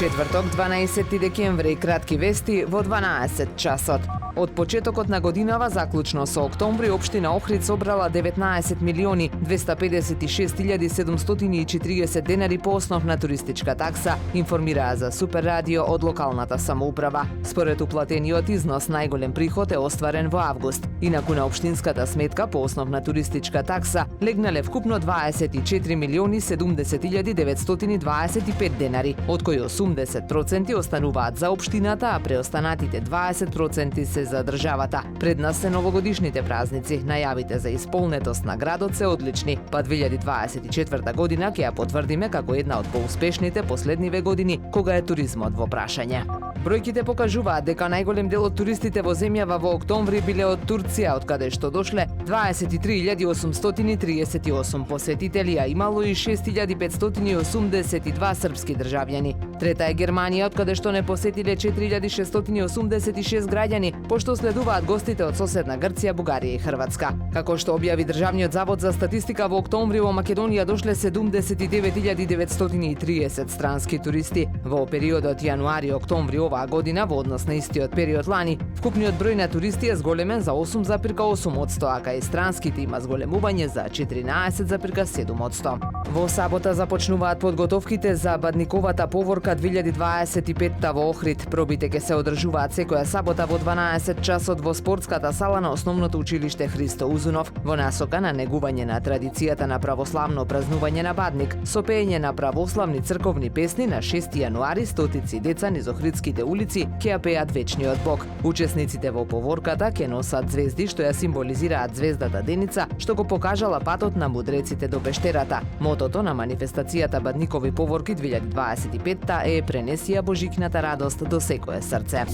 Четврток, 12 декември, кратки вести во 12 часот. Од почетокот на годинава, заклучно со октомври, општина Охрид собрала 19.256.740 денари по основна туристичка такса, информираа за Супер радио од локалната самоуправа. Според уплатениот износ, најголем приход е остварен во август. Инаку на општинската сметка по основна туристичка такса легнале вкупно 24.070.925 денари, од кои 80% остануваат за општината, а преостанатите 20% се за државата. Пред нас се новогодишните празници. Најавите за исполнетост на градот се одлични, па 2024 година ќе ја потврдиме како една од поуспешните последниве години кога е туризмот во прашање. Бројките покажуваат дека најголем дел од туристите во земјава во октомври биле од Турција, од каде што дошле 23.838 посетители, а имало и 6.582 српски државјани. Трета е Германија, од каде што не посетиле 4.686 граѓани, пошто следуваат гостите од соседна Грција, Бугарија и Хрватска. Како што објави Државниот завод за статистика, во октомври во Македонија дошле 79.930 странски туристи. Во периодот јануари-октомври оваа година, во однос на истиот период лани, вкупниот број на туристи е зголемен за 8,8%, а кај странските има зголемување за 14,7%. Во сабота започнуваат подготовките за Бадниковата поворка 2025 во Охрид. Пробите ќе се одржуваат секоја сабота во 12 часот во спортската сала на Основното училиште Христо Узунов, во насока на негување на традицијата на православно празнување на Бадник, со пеење на православни црковни песни на 6 јануари стотици деца низ охридските улици ќе ја пеат вечниот Бог. Учесниците во поворката ќе носат звезди што ја символизираат звездата Деница, што го покажала патот на мудреците до пештерата. Мотото на манифестацијата Бадникови поворки 2025 е пренеси ја божикната радост до секое срце.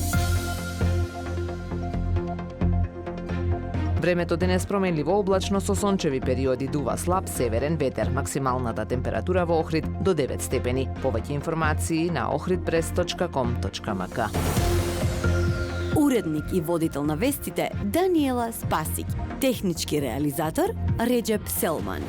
Времето денес променливо облачно со сончеви периоди, дува слаб северен ветер. Максималната температура во Охрид до 9 степени. Повеќе информации на ohridpress.com.mk. Уредник и водител на вестите Даниела Спасик. Технички реализатор Реджеп Селман.